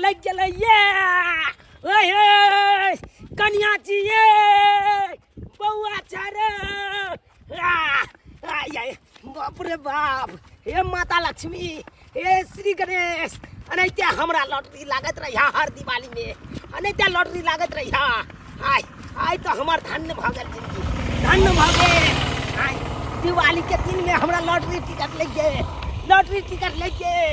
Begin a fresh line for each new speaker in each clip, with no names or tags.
लग गेलै ये ओए कन्या जी ये बौआ छारे आय बाप रे बाप हे माता लक्ष्मी हे श्री गणेश अनैते हमरा लॉटरी लागत रहिया हर दिवाली में अनैते लॉटरी लागत रहिया आय आय तो हमार धन्य भागल जिंदगी धन्य भागे आय दिवाली के दिन में हमरा लॉटरी टिकट लग गए लॉटरी टिकट लग गए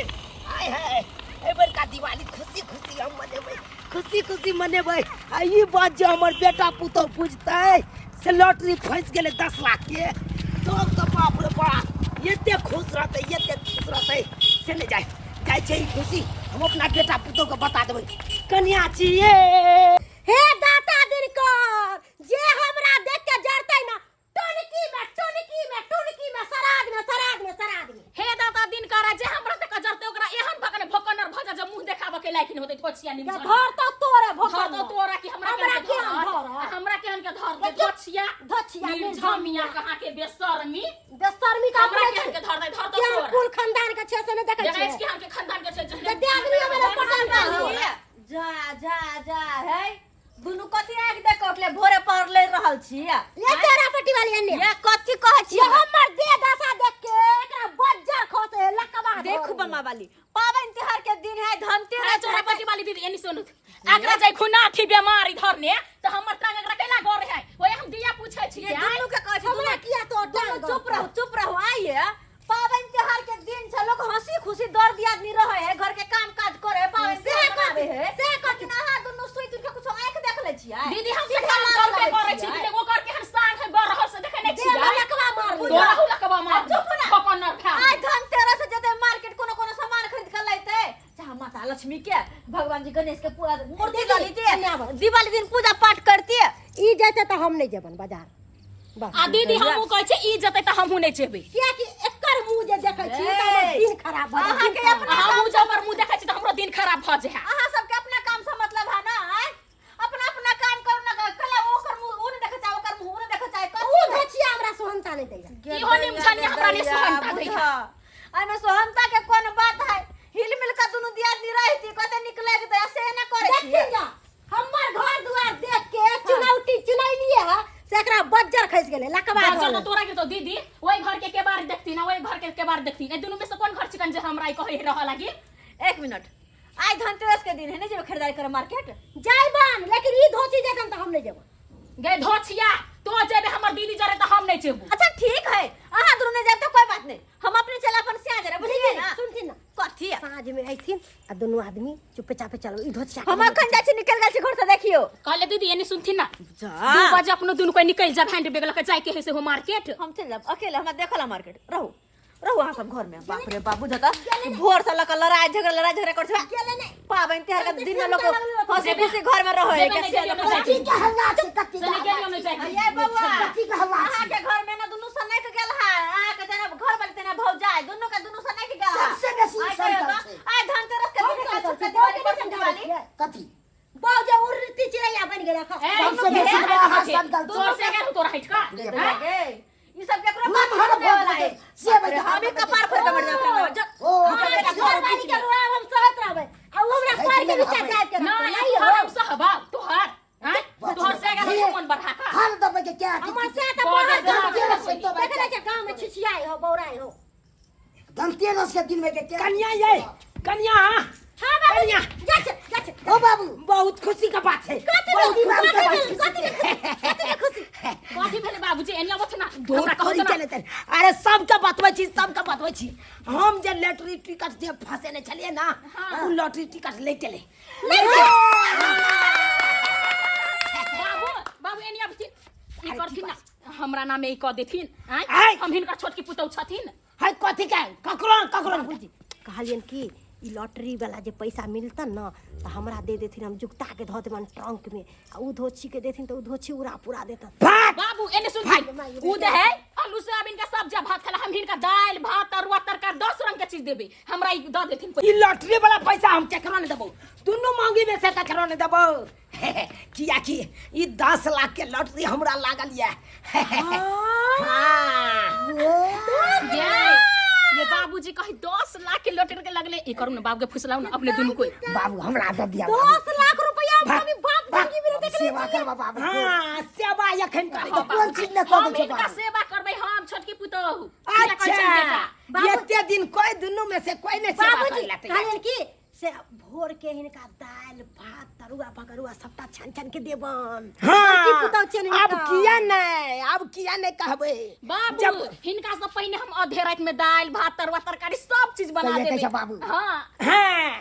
आय है ए बड़का दिवाली खुशी खुशी हम मनेबै खुशी खुशी मनेबै आ ई बात जे हमर बेटा पुतौ पूछतै से लॉटरी फंस गेलै 10 लाख के तो बाप रे बाप एते खुश रहतै से नहीं जाए छै ई खुशी हम अपना बेटा पुतौ के बता देबै कन्या छिए
हे दाता दिनकर जे हमरा देख के जरतै ना टुनकी में सराग में
हे दाता दिनकर जे हमरा देख के जरतै ओकरा एहन भकने भकनर भजा जे मुंह देखाबे के लायक होतै छोछिया निम
धर तो तोरे भकन
धर तो तोरा की हमरा के धर हमरा केहन के धर दे छोछिया झमिया कहां के बेशर्मी
का
हमरा केहन के धर दे धर तो तोरा
कुल खानदान के छे से ने देखै छै
देखै छी हम के खानदान के छे
जे देगनी में पसंद
जा है दुनु कथि आग देख उठले भोरे पर ले रहल छी
ये तेरा पट्टी वाली अन्ने
ये कथि कहै छी
हमर दे दशा देख के एकरा बज्जर खोसे लकवा
देखू बम्मा वाली पावन त्योहार के दिन है धनतेरस
चोरा पट्टी वाली दीदी एनी सुनु आगरा जाय खुना थी बीमारी धरने त हमर टांग एकरा कैला गोर है ओए हम दिया पूछै छी
ये दुनु के कहै छी
हमरा किया तो
चुप रहो आइए पावन त्योहार के दिन छ लोग हंसी खुशी दर दिया आदमी रहे है घर के काम काज करे पावन त्योहार मनावे है से कथि ना हां दुनु सुई के कुछ आंख देख ले छी
दीदी हम से काम करबे करै छी दीदी ओकर केहन सांग है बरह से देखे नै छी
लकवा मार
दोराहु लकवा मार
चुप ना
पकनर खा
आइ धनतेरस से जते मार्केट कोनो सामान खरीद के लैते चाहे माता लक्ष्मी के भगवान जी गणेश के पूरा मूर्ति ललिते दिवाली दिन पूजा पाठ करती
ई जते त हम नहीं जेबन बाजार
आ दीदी हमहु कहै छै ई जते त हमहु नै जेबै
किया कि एकर मुंह जे देखै छी त हमर दिन खराब भ
अहाँ के अपना
हमहु जबर मुंह देखै छी त हमरो दिन खराब भ जाय
अहाँ सब के अपना काम से मतलब है ना अपना काम करू ना कला ओकर मुंह उन देखै चाहे ओकर मुंह उन देखै चाहे
ऊ धचिया हमरा सोहनता नहीं दैया
ई होनी मुछनी हमरा ने सोहनता दैया
आई में सोहनता के कोन बात है हिल मिल का दुनु दिया दी रहती कते निकले के ऐसे ना करे छी
देखी जा हमर घर दुआर देख के चुनौती लिए है से एकरा बज्जर खस गेले लकवा
बज्जर तो तोरा के तो दीदी ओई घर के बार देखती ना ओई घर के बार देखती ए दुनु में से कोन घर चिकन जे हमरा ई कहे रह लागी
1 मिनट आज धनतेरस के दिन है नहीं जब खरीदारी करे मार्केट
जाइबन लेकिन ई धोती देखन त हम नहीं जेबन
गे धोछिया तो जेबे हमर दीदी जरे त हम नहीं जेबू
अच्छा ठीक है अहाँ दुनु ने जाब तो कोई बात नहीं हम अपने चला अपन से आ जरे बुझिए ना
सुनती ना
कथि
साँझ में आइथिन आ दोनों आदमी चुपे चापे चलो ई धोतिया
हम अखन जाय छी निकल गेल छी घर से देखियो
कहले दीदी एनी सुनथि ना
जा
2 बजे अपनो दुनु कोई निकल जा हैंड बैग लके जाय के है से हो मार्केट
हम चल जाब अकेले हमरा देखला मार्केट रहू अहाँ सब घर में बाप रे बाप बुझता भोर से लक लड़ाई झगड़ा कर छ पावन त्योहार के दिन में लोग हंसी खुशी घर में रहे कैसे
कथी के हल्ला छै कथी
चले गेलियो नहीं जाय
ये बउआ
कथी के हल्ला
अहाँ के घर में ना दुनु सने के गेल है अहाँ के जना घर वाले तना भौ जाए दुनु के दुनु सने के गेल है
सबसे बेसी संकट छै
आइ धनतेरस के दिन का छुट्टी दिवाली
कथी बाजे उड़ती चिड़ैया बन गेला
सबसे बेसी तोर से गेल तोर हट का
ई सब केकरो बात होवे वाला है
से बजे
हम कपार फोड़ के मर जाओ
ओ बानी के रुआ हम सहत रहबै आ हमरा पार के विचार जाय के
नहीं हो हम सहबा तोहर हैं तोहर से गेल मन बढ़ा का
हाल दबे के क्या हमर से त देखले के गांव में छिछियाई हो बौराई हो धनतेरस के दिन में के कन्या ये कन्या हां कन्या जा ओ बाबू बहुत खुशी का बात है
कथि भेले बाबूजी एनिया बथ ना
हमरा कहै चले अरे सबके बतबै छी हम जे लॉटरी टिकट जे फंसे ने छलिए ना उ लॉटरी टिकट ले चले
बाबू एनिया बथ ई करथिन ना हमरा नाम में ई क देथिन हम हिनका छोटकी पुतौ छथिन
है कथि के ककरो बुझी कहलियन की ई लॉटरी वाला जे पैसा मिलतन ना त हमरा दे देथिन हम जुगता के ध देबन ट्रंक में आ उ धोछी के देथिन त उ धोछी उड़ा पूरा देतन
बाबू एने सुन उ दे है आलू सोयाबीन का सब्जी भात खाला हम हिनका दाल भात तरुआ तरकारी 10 रंग के चीज देबे हमरा ई द देथिन
ई लॉटरी वाला पैसा हम केकरो ने देबो दुनु मांगी में से केकरो ने देबो किया कि ई 10 लाख के लॉटरी हमरा लागल ये हां
ये बाबूजी कही 10 लाख के लॉटरी के लगले ई करू ना बाबू के फुसलाऊ ना अपने दुनु कोई
बाबू हमरा दे दिया
10 लाख रुपया अभी बाप भागी भी देख ले
सेवा कर बाबू हां सेवा यखन कर तो कोन चीज न कर दे
इनका सेवा करबै हम छोटकी पुतोहू
अच्छा एते दिन कोई दुनु में से कोई ने सेवा कर लेते
कहलिन की से भोर के हिनका दाल भात तरुआ भगरुआ सबटा छन छन के देबन
हां अब किया नहीं कहबे
बाबू हिनका से पहले हम आधे रात में दाल भात तरुआ तरकारी सब चीज बना देबे
बाबू
हां
हां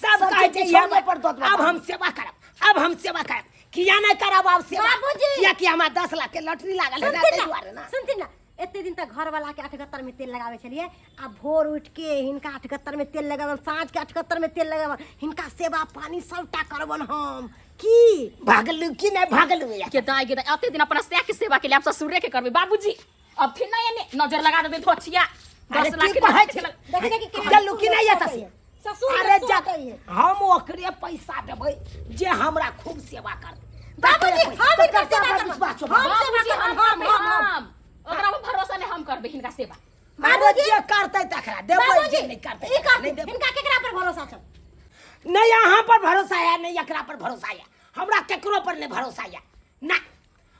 सब कह के ये पर दो अब हम सेवा करब किया नहीं करब अब सेवा किया कि हमरा 10 लाख के लॉटरी लागल है ना तै दुआरे ना
सुनती ना एते दिन तक घर वाला के 78 में तेल लगावे छलिए आ भोर उठ के हिनका 78 में तेल लगावन साँझ के 78 में तेल लगावन हिनका सेवा पानी सबटा करबन हम की
भागलू कि नहीं भागलू
के दाई के आते दिन अपना से के सेवा के लिए आप ससुरे के करबे बाबूजी अब फिर नहीं एने नजर लगा देबे थोचिया 10 लाख के
देख
गल्लू कि नहीं आता से
ससुर
अरे जा हम ओकरे पैसा देबै जे हमरा खूब सेवा कर
बाबूजी हम इनका सेवा करब
बाबूजी हम ओकरा पर भरोसा नहीं हम करबे हिनका सेवा
बाबूजी जे करतै तकरा देबै जे नहीं करतै
नहीं देबै इनका केकरा पर भरोसा छ
नहीं यहाँ पर भरोसा है नहीं एकरा पर भरोसा है हमरा केकरो पर नहीं भरोसा है ना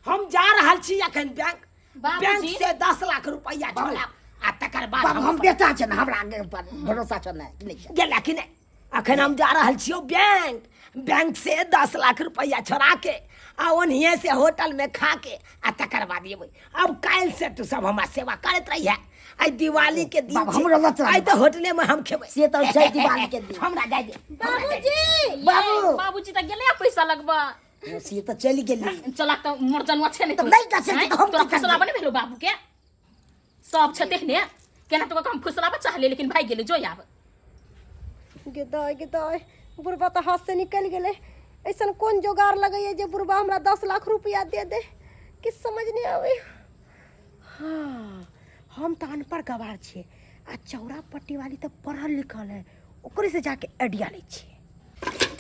हम जा रहल छी अखन बैंक से 10 लाख रुपया छोड़ा आ तकर बाद हम बेटा छ ना हमरा पर भरोसा छ नहीं गेला कि नहीं अखन हम जा रहल छियो बैंक से 10 लाख रुपया छोड़ा के आ ओनिए से होटल में खा के आ तकर बाद येबै अब काल से तू सब हमरा सेवा करत रही है आई दिवाली के दिन आई तो होटले में हम खेबै से तो छै दिवाली के दिन हमरा दे दे
बाबूजी त गेले पैसा लगबा
से तो चली गेली
चला त मोर जनवा छै
तो नहीं का से हम
तोरा फुसलाबा नहीं भेलो बाबू के सब छ देखने केना तो हम फुसलाबा चाहले लेकिन भाई गेले जो आब
गेदाय बुरबा तो हाथ से निकल गेले ऐसा कौन जोगार लगैए जे बुरबा हमरा 10 लाख रुपया दे दे किस समझ नहीं आवे हाँ हम तो अनपढ़ गवार छे आ चौरा पट्टी वाली तो पढ़ल लिखल है ओकरे से जाके आइडिया ले छे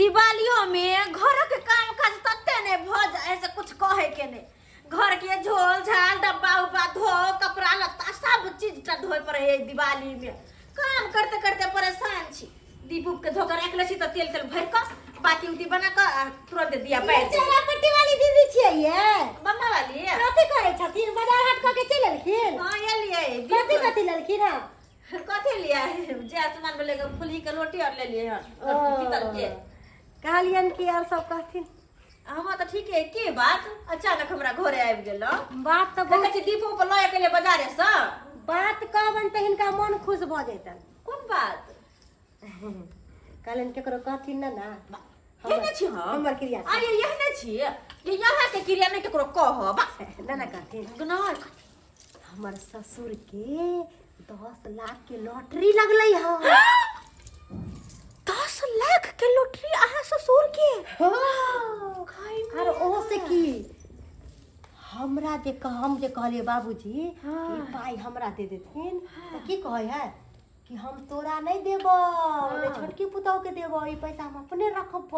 दिवालियों में घर के काम काज तते ने भ जाए से कुछ कहे के ने घर के झोल झाल डब्बा उब्बा धो कपड़ा लत्ता सब चीज टा धोए पड़े है दिवाली में काम करते करते परेशान छी दीप उप के धोकर रख ले छी त तेल भर के बाकी उती बना के तुरंत दिया पैर
चौरा पट्टी वाली दीदी छिए ये
बम्मा वाली
कथि करे छथिन बाजार हाट क के चललखिन
हां ये लिए
कथि ललखिन हां
कथि लिया जे आसमान में लेके फुली के रोटी और ले लिए पीतल के
कहलियन कि यार सब कहथिन
हम तो ठीक है के बात अचानक हमरा घरे आबि गेलो
बात तो
देखै छी दीपो पर लए के लिए बाजारे से
बात कहबन त हिनका मन खुश भ जैतन
कोन बात
कहलन केकरो कहथिन ना
केने छी
हमर क्रिया
अरे यहने छी ये यहाँ के क्रिया नहीं केकरो कहब
ना कहथिन
गनार
हमर ससुर के 10 लाख के लॉटरी लगलै ह
10 लाख के लॉटरी आहा ससुर के
और ओ से की हमरा जे हम जे कहलिए बाबूजी कि पाई हमरा दे देथिन त की कहै है कि हम तोरा नहीं देबो ने छोटकी पुतौ के देबो ई पैसा हम अपने रखब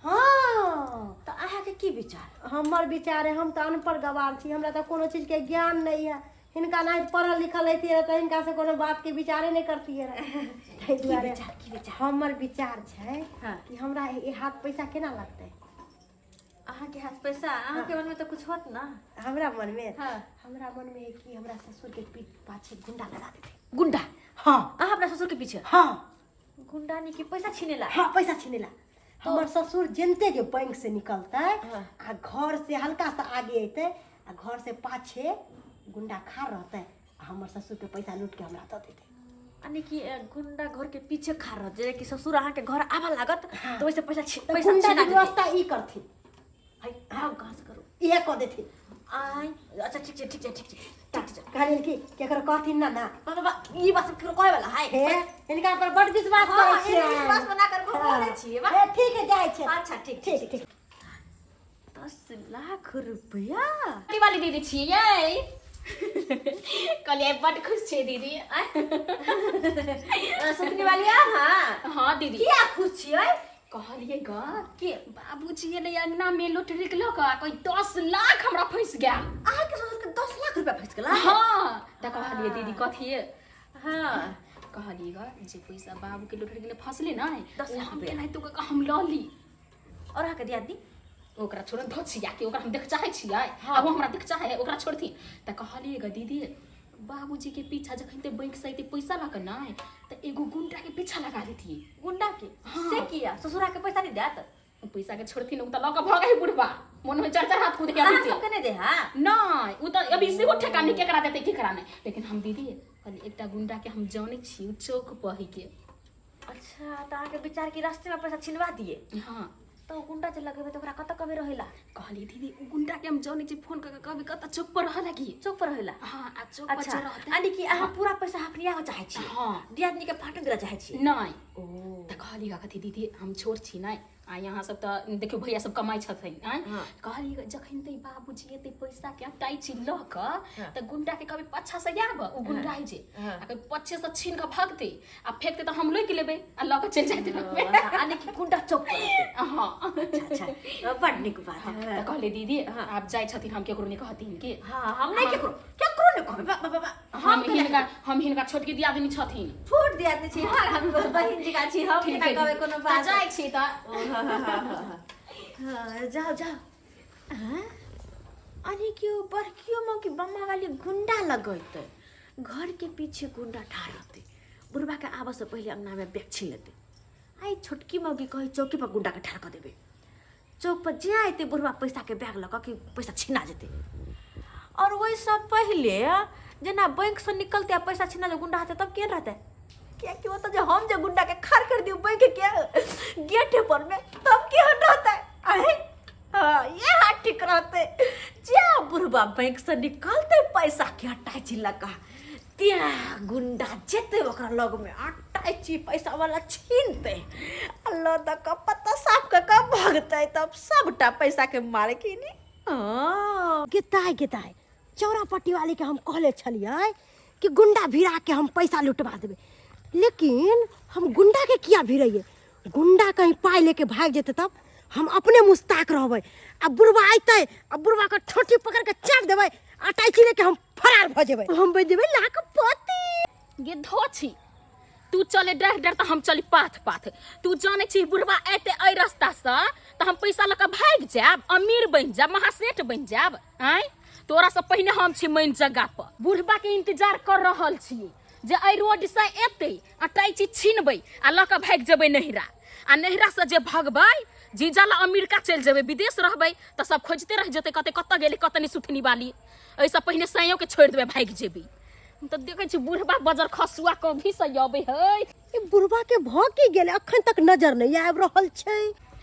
हाँ
तो आहा के की विचार
हमर विचार है हम तो अनपढ़ गवार छी हमरा तो कोनो चीज के ज्ञान नहीं है हिनका नहीं पढ़ल लिखल रहती है तो हिनका से कोनो बात के विचारे नहीं करती है
की विचार
हमर विचार छै कि हमरा ए हाथ पैसा केना लगतै
आहा के हाथ पैसा आहा के मन में तो कुछ होत ना
हमरा मन में हमरा मन में है कि हमरा ससुर के पीठ पाछे गुंडा लगा देते
गुंडा
हाँ
आहा अपना ससुर के पीछे
हाँ
गुंडा नहीं कि पैसा छीनेला
हाँ पैसा छीनेला हमर ससुर जनते के बैंक से निकलते आ घर से हल्का सा आगे अते आ घर से पाछे गुंडा खा रहते हमर ससुर के पैसा लूट के हमरा दे देते
यानी कि गुंडा घर के पीछे खा रह जे कि ससुर आहा के घर आवा लागत तो वैसे पैसा
गुंडा के व्यवस्था ई करथिन
हाय हां कहां से करू
इहे क देथिन
आई अच्छा ठीक है
कहलिन कि केकरो कहथिन ना
बाबा ई बात केकरो कहे वाला है
हे इनका पर बड़ विश्वास करै छी
विश्वास बना कर बोलै छी बा
ठीक है जाय छै
अच्छा ठीक 10 लाख रुपया
दिवाली दीदी छियै कलिए बड़ खुश छे दीदी
सुतनी वाली हां
दीदी
क्या खुश छियै
कहलिए ग के बाबूजी एले अंगना में लॉटरी के लक कोई 10 लाख हमरा फंस गया
आहा के ससुर के 10 लाख रुपया फंस गेला
हां त कहलिए दीदी कथि
हाँ
कहलिएगा जे पैसा बाबू के लोटरी के फसले ना
10 लाख
हम
रुपया।
केनाहि तो का हम लऽ ली
और आके दिया दी
ओकरा छोड़ धो छिया के ओकरा हम देख चाहे छियै
हाँ।
अब हमरा देख चाहे ओकरा छोड़थिन त कहलिएगा दीदी बाबूजी के पीछा जखन ते बैंक से पैसा लक ना त एगो गुंडा के पीछा लगा देती
गुंडा के
हाँ।
से किया ससुरा के पैसा नहीं देत
पैसा के छोड़थिन उ त लक भ गई बुढ़वा मन में चढ़ हाथ कूद के
हाँ
आबी
सबके नहीं दे हाँ
नहीं उ त अभी से ठेका नहीं केकरा देते केकरा नहीं लेकिन हम दीदी कहली एकटा गुंडा के हम जाने छी चौक पर ही के
अच्छा तो आके विचार की रास्ते में पैसा छिलवा दिए
हाँ
तो गुंडा जे लगेबे तो ओकरा कत कबे रहेला
कहली दीदी उ गुंडा के हम जाने छी फोन करके कभी कत चौक पर रह लगी
चौक पर रहेला
हाँ आ चौक पर
अच्छा
रहते
यानी कि अहाँ पूरा पैसा हफनिया हो चाहे छी
हाँ।
दियादनी के फाटक दिला चाहे छी
नहीं
ओ
त कहली कथी दीदी हम छोड़ छी नहीं आ यहाँ सब त देखियो भैया सब कमाई छथिन आय
हाँ।
कहली जखन ते बाबूजी एते पैसा के टाई छी ल क
हाँ।
त गुंडा के कभी पछा से आब उ गुंडा है जे
हाँ।
आ कभी पछे से छीन के भागते आ फेंकते त हम लोग लेबे आ ल के चल जाते
यानी कि गुंडा चौक पर रहते।
हां
अच्छा बड़ निक बात है
त कहले दीदी
हाँ।
आप जाय छथिन हम केकरो नहीं कहथिन के
हाँ हम नहीं केकरो नहीं कहबे बाबा
हम हिनका छोटकी दियादनी छथिन
छोड़ दियादनी छी हाँ हम बहिन जी का छी हम
ठीक
केना कहबे कोनो बात
जाय छी त
हाँ जाओ जाओ हाँ अरे क्यों बड़कियों में कि बम्मा वाली गुंडा लगते घर के पीछे गुंडा ठहराते बुढ़वा के आवा से पहले अंगना में बैग छीन लेते आई छोटकी मौगी कही चौकी पर गुंडा के ठहरा कर देवे चौक पर जे आते बुढ़वा पैसा के बैग लगा कि पैसा छीना जेते और वही सब पहले जना बैंक से निकलते आ पैसा छीना जो गुंडा आते तब केन रहते क्या कि वो तो जो हम जो गुंडा के खार कर दियो बैंक के गेट पर में तब केन रहता है अरे हाँ ये हाथ ठीक रहते जा बुढ़वा बैंक से निकलते पैसा के हटाई छी लगा त्या गुंडा जेते ओकरा लग में हटाई छी पैसा वाला छीनते अल्लाह द का पता साफ का भागते तब सबटा पैसा के मारे की नहीं हां
गिताय चौरापट्टी वाले के हम कहले छलिए कि गुंडा भिड़ा के हम पैसा लुटवा देबे लेकिन हम गुंडा के किया भिड़िए गुंडा कहीं पाई लेके भाग जेते तब हम अपने मुस्ताक रहबे अब बुढ़वा आइते अब बुढ़वा के ठोठी पकड़ के चाट देबे अटाई छी के हम फरार भ जेबे हम बन जेबे लाख पति
गे धोछी तू चले डर डर त हम चली पाथ पाथ तू जाने छी बुढ़वा एते ए रास्ता से त हम पैसा लक भाग जाब अमीर बन जाब महासेठ बन जाब आय तोरा से पहले हम छी मेन जगह पर बुढ़वा के इंतजार कर रहल छी जे ए रोड से एते अटाई छी छीनबै आ लक भाग जेबै नहिरा आ नहिरा से जे भगबै जीजा ला अमेरिका चल जेबै विदेश रहबै त सब खोजते रह जेतै कते कत गेलै कत नहीं सुथनी वाली ऐसा पहले सैयों के छोड़ देबै भाग जेबै हम त देखे छी बुढ़वा बजर खसुआ कभी से आबै है
ई बुढ़वा के भ की गेले अखन तक नजर नहीं आब रहल छै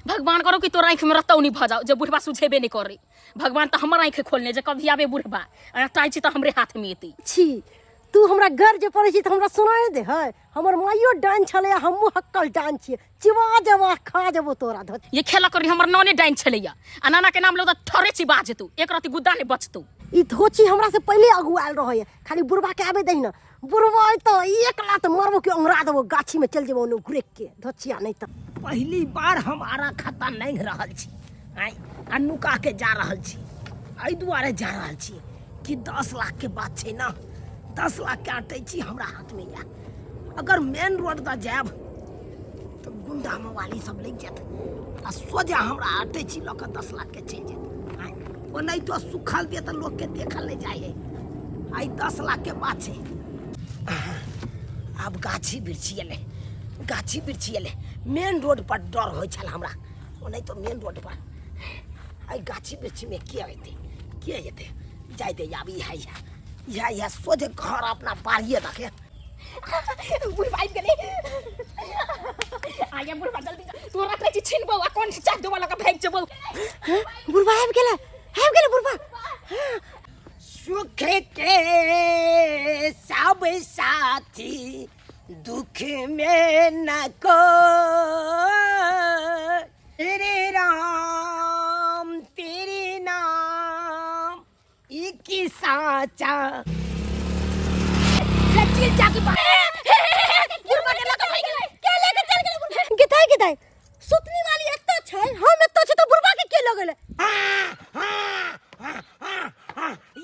भगवान करो कि तोर आँख में रतौनी भ जाओ जे बुढ़वा सुझेबे नहीं करे भगवान त हमर आँख खोलने जे कभी आबे बुढ़वा अटाई छी त हमरे हाथ में एतै
छी तू हमरा घर जे पड़े छी त हमरा सुनाए दे है हमर माइयो डान छले हमहु हक्कल डान छी चिवा जवा खा जबो तोरा धत
ये खेला करी हमर नाने डाइन छलैया आ नाना के नाम लो त थरे छी बाजतू एक राती गुद्दा ने बचतू
ई धोची हमरा से पहले अगुआल रहे खाली बुढ़वा के आबे दही न बुढ़वा तो एक लात मारबो के अंगरा देबो गाछी में चल जेबो न घुरेक के धोचिया नहीं त
पहली बार हमारा खाता नहीं रहल छी आई आ नुका के जा रहल छी एहि दुआरे जा रहल छी कि 10 लाख के बात छै ना 10 लाख के आटे छी हमरा हाथ में या अगर मेन रोड द जाब तो गुंडा मवाली सब लग जात आ सोजा हमरा आटे छी लक 10 लाख के चल जात आई ओ नहीं तो सुखल दे त लोग के देखल नहीं जाए है आई 10 लाख के बात छै अब गाछी बिरछी ले मेन रोड पर डर हो छल हमरा ओ नहीं तो मेन रोड पर आई गाछी बिरछी में के हेते जाय दे आबी है या सोझे घर अपना बाड़िए रखे
बुढ़वा आबि गेलै आया बुढ़वा जल्दी तू रख ले छी छिनबो आ कोन चाट देबो लक भाग जेबो
बुढ़वा आबि गेले बुढ़वा
सुख के सब साथी दुख में न को तेरे राम तेरे नाम एक ही साचा लचिल जाके
बुढ़वा के लक भाग गेलै
के लेके चल गेले गिताय सुतनी वाली एतो छै हम एतो छै तो बुढ़वा के के लगेले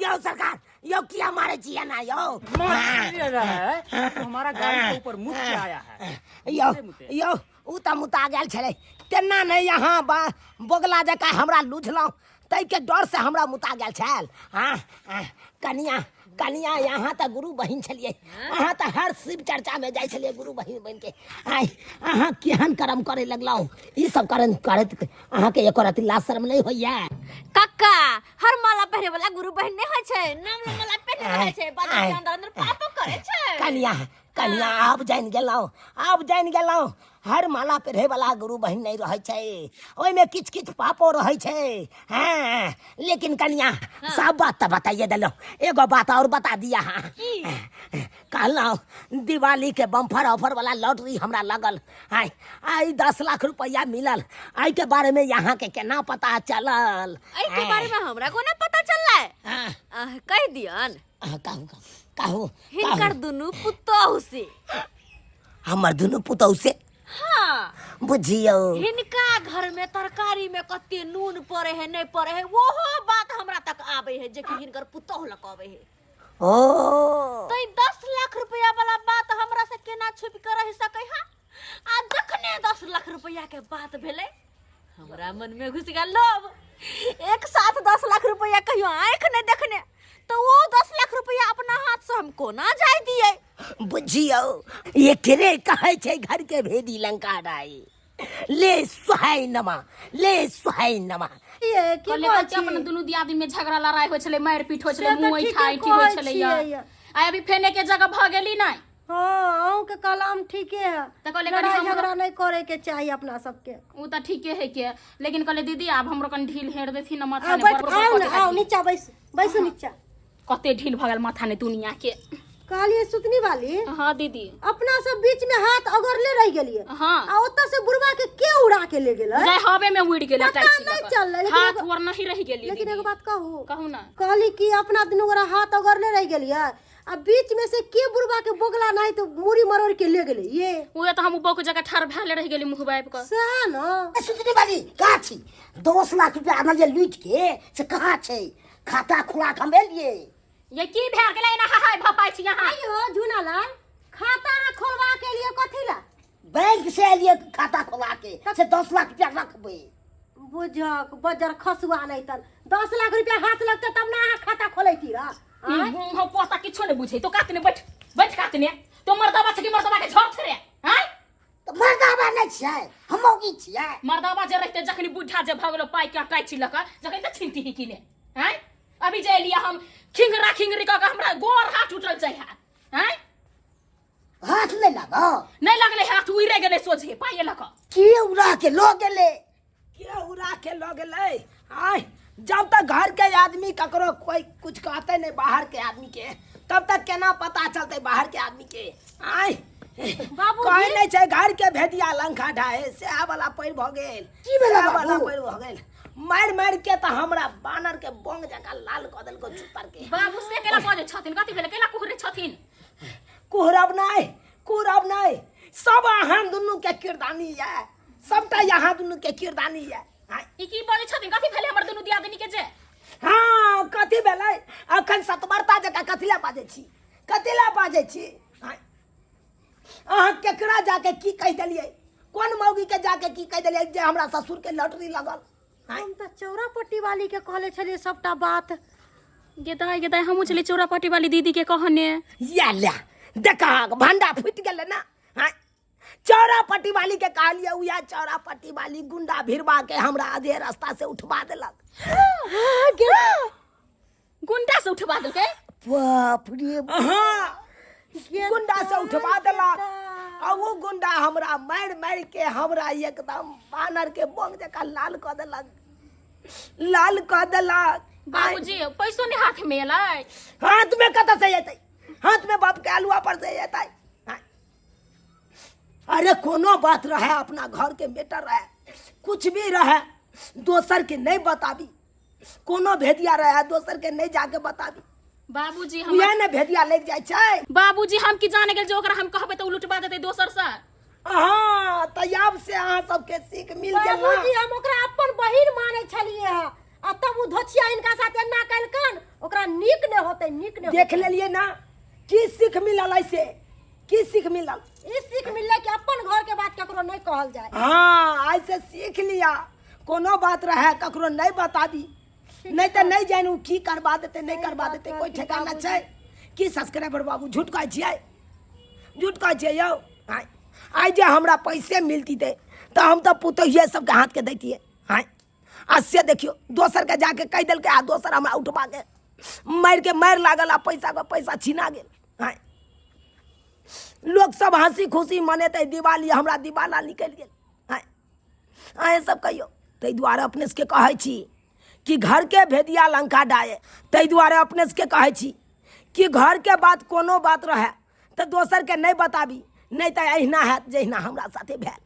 यो सरकार यो किया मारे जिया ना यो
मार रहा है तो हमारा गाड़ी के ऊपर मुत के आया है।
यो यो उ त मुता गेल छले तेना नहीं यहाँ बोगला जका हमरा लुझलौ तै के डर से हमरा मुता गेल छल। हाँ कनिया कनिया यहाँ त गुरु बहिन छलिए अहाँ त हर शिव चर्चा में जाय छलिए गुरु बहिन बन के। आय अहाँ केहन कर्म करे लगलौ ई सब कर्म करत अहाँ के एको रति लाज शर्म नहीं होइया।
काका हर माला पहने वाला गुरु बहन नहीं होय छै, नाम माला पहने रहे छै, बाद में अंदर अंदर पाप करे छै।
कनिया कनिया आब जान गेलौ हर माला पहिरे वाला गुरु बहिन नहीं रहे छै, ओइ में किछ किछ पापो रहे छै। हाँ लेकिन कनिया सब बात त बताइए देलौ, एगो बात और बता दिया। कहलौ दिवाली के बम्फर ऑफर वाला लॉटरी हमरा लगल, आई 10 लाख रुपया मिलल, आई के बारे में यहाँ के केना पता चलल?
आई के बारे में हमरा को ना पता चललै, कह दियन।
कहू
हिनकर दुनु पुतोहु से,
हमर दुनु पुतोहु से।
हाँ
बुझियो
हिनका घर में तरकारी में कते नून पड़े है नहीं पड़े है वोहो बात हमरा तक आवे है, जे कि हिनकर पुतोह लकावे है।
ओ
तो 10 लाख रुपया वाला बात हमरा से केना छुप के रह सकै है? आ जखने 10 लाख रुपया के बात भेले हमरा मन में घुस गेल लोभ, एक साथ 10 लाख रुपया कहियो आंख नहीं देखने, तो वो 10 लाख रुपया अपना हाथ से हम कोना जाय दिए?
बुझियो ये केरे कहे छै घर के भेदी लंका राई, ले सुहाई नमा
ये की
कले
बात
बच्चे अपन दुनू दियादी में झगड़ा लड़ाई होय छले, मार पीट होय छले, मुंह ठाठी होय छले या आ अभी फेने के जगह भ गेली नहीं।
हाँ अहूँ के कलाम ठीके है,
त कहले
लड़ाई झगड़ा नहीं करे के चाहिए अपना सबके।
उ त ठीके है के, लेकिन कहले दीदी अब हमरो कन ढील हेर देथि न माथा ने
आओ नीचा बैसो नीचा।
कते ढील भ गेल माथा ने दुनिया के।
कहलिए सुतनी वाली
हां दीदी
अपना सब बीच में हाथ अगरले रह गेलिए,
हां
आ ओत्ता से बुढ़वा के उड़ा के ले गेल
जय हवे में उड़ गेल
पता नहीं चल,
हाथ वर नहीं रह गेली।
लेकिन एगो बात
कहू ना,
कहली कि अपना दुनू गोरा हाथ अगरले रह गेलिए, आ बीच में से के बुढ़वा के बोगला नहीं तो मुड़ी मरोड़ के ले गेले। ये
उहे त हम बक जगह ठार भेले रह गेली मुंह बाइब क।
सह न
सुतनी वाली कहाँ छी? 10 लाख रुपया आनल जे लूट के से कहाँ छै? खाता खुला खंबेलिए
ये की भेल गेलै ना हाय भपाई छी यहां?
आइयो झूनालाल खाता खोलवा के लिए कथी ला?
बैंक से लिए खाता खोला के से 10 लाख रुपया रखबे।
बुझक बजर खसुआ नहीं तन 10 लाख रुपया हाथ लगते तब ना खाता खोलैती रा।
हम पता किछो नहीं बुझे तो कातने बैठ कातने तो मर्दाबा छ कि मर्दाबा के झोर छरे हैं?
तो मर्दाबा नहीं छियै, हम मौगी छियै।
मर्दाबा जे रहते जखनी बुढ़ा जे भ गेलो पाई के टाइ छी लका जखन त छिनती ही किने हैं? अभी जे लिया हम खिंगरी क हमरा गोर हाथ उठल जाय हैं?
हाथ नहीं लगा,
नहीं लगले हाथ उइरे गेले सोझे पाए लका
के उड़ा के लो गेले, आय जब तक घर के आदमी ककरो कोई कुछ कहते नहीं बाहर के आदमी के, तब तक केना पता चलते बाहर के आदमी के? आय कोई नहीं छै घर के भेदिया लंका ढाए से आ वाला पैर भ गेल,
की भेला
वाला
बाबू?
पैर भ गेल, मार के त हमरा बानर के बोंग जका लाल क देल को चुतर के।
बाबू से केला बजे छथिन कथि भेले केला कुहरे छथिन?
कुहरब नहीं सब अहाँ दुनू के किरदानी है, सबटा यहाँ दुनू के किरदानी है।
ई की बजे छथिन कथि भेले हमर दुनू दियादनी के जे?
हाँ कथी भेलै अखन सतबरता जका कथिला बाजै छी? अहाँ केकरा जाके की कह देलिए? कोन मौगी के जाके की कह देलिए जे हमरा ससुर के लॉटरी लगल?
हम त चौरापट्टी वाली के कहले छलिए सबटा बात।
गेदाय हमहू चले चौरापट्टी वाली दीदी के कहने
या ला देखा भंडा फूट गेल ना। चौरापट्टी वाली के कहलिए उया चौरापट्टी वाली गुंडा भिड़वा के हमरा आधे रास्ता से उठवा देलक।
गुंडा से उठवा देलकै?
बाप रे हाँ गुंडा से उठवा देलक, और वो गुंडा हमरा मार के हमरा एकदम बानर के बोंग जका लाल क देलक।
बाबूजी पैसो ने हाथ में एलै?
हाथ में कत से एतै? हाथ में बाप के आलुआ पर से एतै? अरे कोनो बात रहे अपना घर के मैटर रहे, कुछ भी रहे दोसर के नहीं बताबी, कोनो भेदिया रहे दोसर के नहीं जाके बताबी।
बाबूजी
हम ने भेदिया ले जाय छै।
बाबूजी हम की जाने गेल जे ओकरा हम कहबे त उ लुटवा देतै दोसर से।
हां तयाब से अहाँ सबके सीख मिल गेल ना।
बाबूजी हम ओकरा अपन बहिन माने छलिए है, आ तब उ धोछिया इनका साथ एना कलकन ओकरा नीक ने होतै, नीक ने
देख लेलिए ना की सीख मिलल ऐसे की सीख मिलल
ई सीख मिलले कि अपन घर के बात ककरो नहीं कहल जाए।
हाँ ऐसे सीख लिया कोनो बात रहे ककरो नहीं बताबी नहीं तो नहीं जानू की करवा देते नहीं करवा देते कोई ठिकाना छै की सब्सक्राइबर बाबू झूठ कहै छियै यौ आइ जे हमरा पैसे मिलती थे तो हम तो पुतोहिए सबके हाथ के दैतिए हाँ आ से देखियो दोसर के जाके कह दिल के आ दोसर हमरा उठवा के मारि लागल आ पैसा छीना गेल हाँ लोग सब हंसी खुशी मनेते दिवाली हमरा दिवाला निकल गेल हाँ अहें सब कहियो ताहि दुआरे अपने सबके कहै छी कि घर के भेदिया लंका डाये ताहि दुआरे अपने सबके कहै छी कि घर के बात कोनो बात रहे तो दोसर के नहीं बताबी नहीं तो अहिना हैत जहिना हमरा साथे भेल।